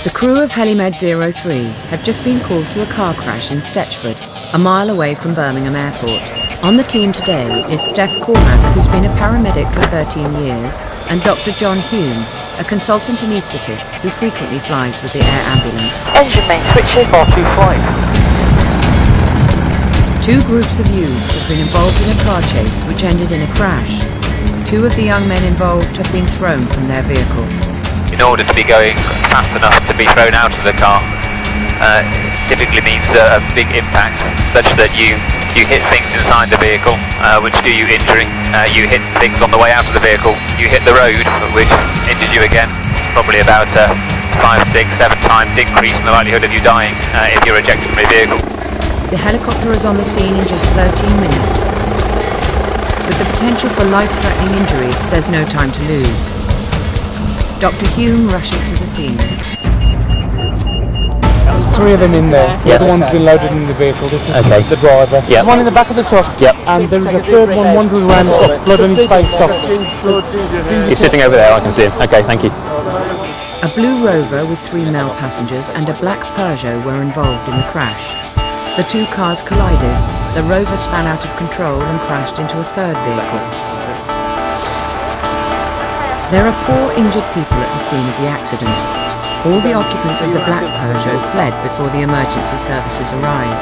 The crew of Helimed 03 have just been called to a car crash in Stetchford, a mile away from Birmingham Airport. On the team today is Steph Cormack, who's been a paramedic for 13 years, and Dr. John Hume, a consultant anaesthetist who frequently flies with the air ambulance. Engine main switches 425. Two groups of youths have been involved in a car chase which ended in a crash. Two of the young men involved have been thrown from their vehicle. In order to be going fast enough to be thrown out of the car, typically means a big impact, such that you hit things inside the vehicle, which do you injury. You hit things on the way out of the vehicle. You hit the road, which injures you again. Probably about 5, 6, 7 times increase in the likelihood of you dying if you're ejected from your vehicle. The helicopter is on the scene in just 13 minutes. With the potential for life-threatening injuries, there's no time to lose. Dr. Hume rushes to the scene. There's 3 of them in there. The other one's been loaded in the vehicle. This is the driver. There's one in the back of the truck. And there's a third one wandering around who's got blood on his face. He's sitting over there, I can see him. Okay, thank you. A blue Rover with 3 male passengers and a black Peugeot were involved in the crash. The 2 cars collided. The Rover span out of control and crashed into a third vehicle. There are 4 injured people at the scene of the accident. All the occupants of the black Peugeot fled before the emergency services arrived.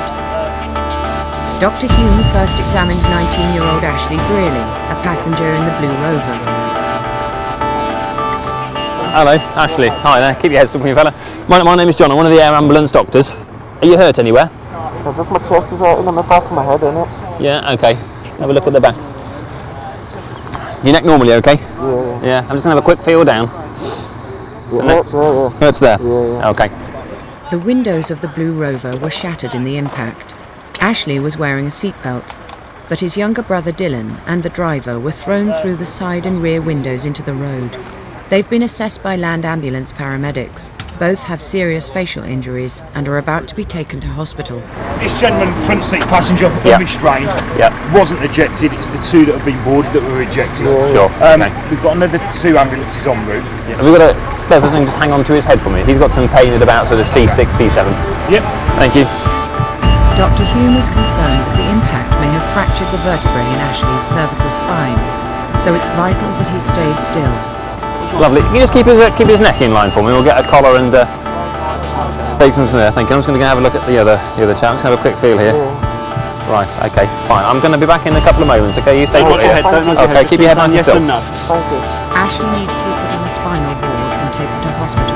Dr. Hume first examines 19-year-old Ashley Brearley, a passenger in the blue Rover. Hello, Ashley. Hi there. Keep your head still for me, fella. My name is John. I'm one of the air ambulance doctors. Are you hurt anywhere? Just my chest is hurting and the back of my head, innit? Yeah, okay. Have a look at the back. Your neck normally okay? Yeah. I'm just going to have a quick feel down. It hurts there, yeah. Hurts there? Yeah. Okay. The windows of the blue Rover were shattered in the impact. Ashley was wearing a seatbelt, but his younger brother Dylan and the driver were thrown through the side and rear windows into the road. They've been assessed by land ambulance paramedics. Both have serious facial injuries and are about to be taken to hospital. This gentleman, front seat passenger, unrestrained, wasn't ejected. It's the 2 that have been boarded that were ejected. Sure. We've got another 2 ambulances en route. Have we got a spare person just hang on to his head for me? He's got some pain at about sort of C6, C7. Yep. Thank you. Dr. Hume is concerned that the impact may have fractured the vertebrae in Ashley's cervical spine, so it's vital that he stays still. Lovely. Can you just keep his neck in line for me? We'll get a collar and take some from there. Thank you. I'm just going to have a look at the other chap. I'm just going to have a quick feel here. Right. Okay. Fine. I'm going to be back in a couple of moments. Okay. You stay put here. Okay. Keep your head nice and still. Thank you. Ashley needs to be put on a spinal ward and taken to hospital.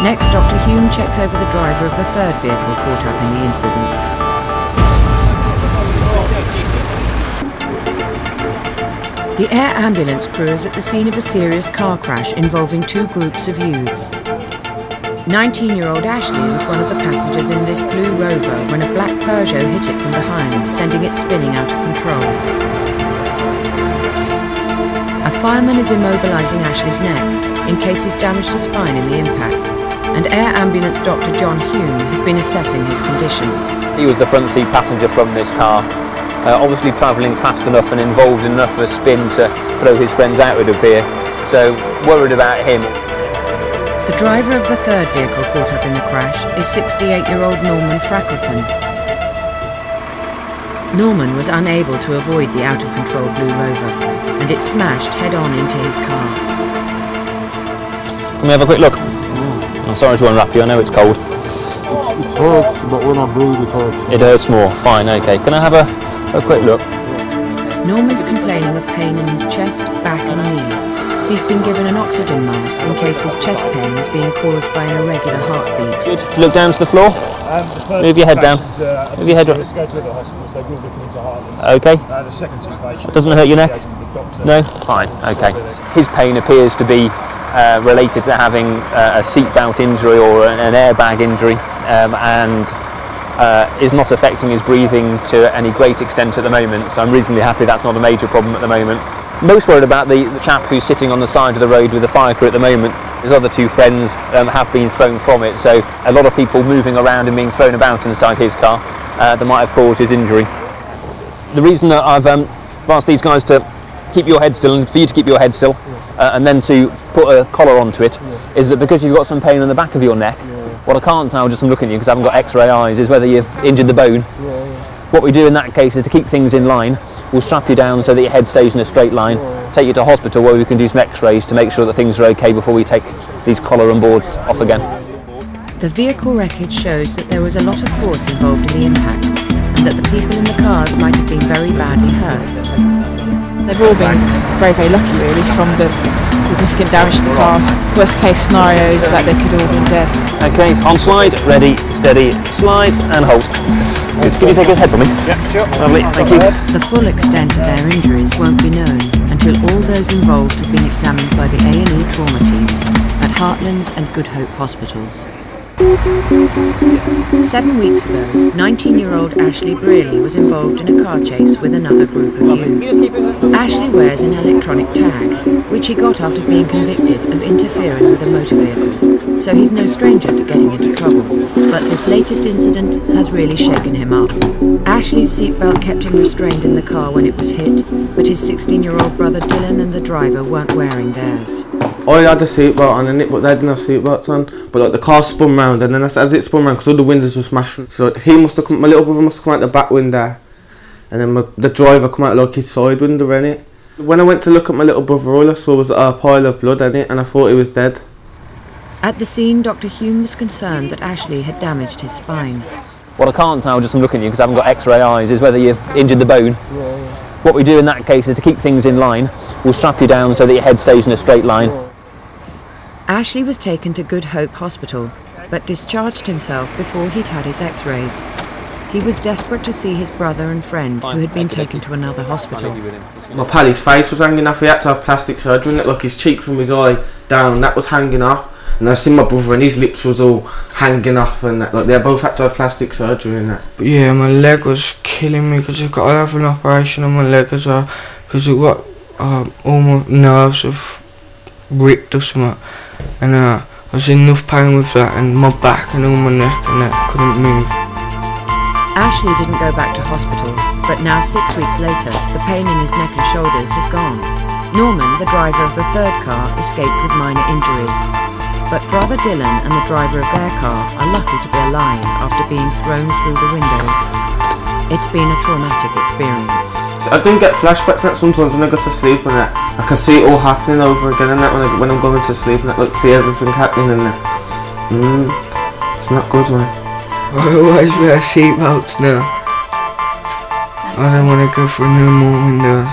Next, Dr. Hume checks over the driver of the third vehicle caught up in the incident. The air ambulance crew is at the scene of a serious car crash involving 2 groups of youths. 19-year-old Ashley was one of the passengers in this blue Rover when a black Peugeot hit it from behind, sending it spinning out of control. A fireman is immobilising Ashley's neck in case he's damaged his spine in the impact, and air ambulance Dr. John Hume has been assessing his condition. He was the front seat passenger from this car. Obviously travelling fast enough and involved in enough of a spin to throw his friends out, it would appear. So, worried about him. The driver of the third vehicle caught up in the crash is 68-year-old Norman Frackleton. Norman was unable to avoid the out-of-control blue Rover, and it smashed head-on into his car. Can we have a quick look? I'm sorry to unwrap you, I know it's cold. It hurts, but when I breathe it hurts. It hurts more, fine, okay. Can I have a quick look? Norman's complaining of pain in his chest, back and knee. He's been given an oxygen mask in case his chest pain is being caused by an irregular heartbeat. Good. Look down to the floor. Move your head down. Move your head down. Let's go to the hospitals, they will look into heart. Okay. The second 2 patients. Doesn't hurt your neck? No? Fine, okay. His pain appears to be related to having a seatbelt injury or an airbag injury, and is not affecting his breathing to any great extent at the moment, so I'm reasonably happy that's not a major problem at the moment. Most worried about the chap who's sitting on the side of the road with the fire crew at the moment. His other 2 friends have been thrown from it, so a lot of people moving around and being thrown about inside his car that might have caused his injury. The reason that I've asked these guys to keep your head still and for you to keep your head still and then to put a collar onto it, is that because you've got some pain in the back of your neck, what I can't tell just from looking at you, because I haven't got x-ray eyes, is whether you've injured the bone. What we do in that case is to keep things in line, we'll strap you down so that your head stays in a straight line, take you to hospital where we can do some x-rays to make sure that things are okay before we take these collar and boards off again. The vehicle wreckage shows that there was a lot of force involved in the impact, and that the people in the cars might have been very badly hurt. They've all been very, very lucky really from the significant damage to the cars. Worst case scenario is that they could all been dead. Okay, on slide, ready, steady, slide and hold. Good. Can you take his head for me? Yeah, sure. Lovely, thank you. The full extent of their injuries won't be known until all those involved have been examined by the A&E trauma teams at Heartlands and Good Hope hospitals. 7 weeks ago, 19-year-old Ashley Brearley was involved in a car chase with another group of youths. Ashley wears an electronic tag, which he got after being convicted of interfering with a motor vehicle, so he's no stranger to getting into trouble. But this latest incident has really shaken him up. Ashley's seatbelt kept him restrained in the car when it was hit, but his 16-year-old brother Dylan and the driver weren't wearing theirs. I had a seatbelt on in it, but they didn't have seatbelts on. But like the car spun round, and then as it spun round, because all the windows were smashed. So he must have come, my little brother must have come out the back window, and then the driver come out like his side window in it. When I went to look at my little brother, all I saw was a pile of blood in it, and I thought he was dead. At the scene, Dr. Hume was concerned that Ashley had damaged his spine. What I can't tell just from looking at you, because I haven't got x-ray eyes, is whether you've injured the bone. What we do in that case is to keep things in line, we'll strap you down so that your head stays in a straight line. Ashley was taken to Good Hope Hospital, but discharged himself before he'd had his x-rays. He was desperate to see his brother and friend, who had been taken to another hospital. My pal, his face was hanging off, he had to have plastic surgery, and like his cheek from his eye down, that was hanging off. And I seen my brother and his lips was all hanging off, and that, like they both had to have plastic surgery and that. But yeah, my leg was killing me because I've got to have an operation on my leg as well, because it got all my nerves have ripped or something, and I was in enough pain with that, and my back and all my neck and that, couldn't move. Ashley didn't go back to hospital, but now 6 weeks later, the pain in his neck and shoulders has gone. Norman, the driver of the third car, escaped with minor injuries. But brother Dylan and the driver of their car are lucky to be alive after being thrown through the windows. It's been a traumatic experience. I do get flashbacks and that sometimes when I go to sleep and that. I can see it all happening over again and that when I'm going to sleep and that, like see everything happening and that. It's not good, man. I always wear seatbelts now. I don't want to go through no more windows.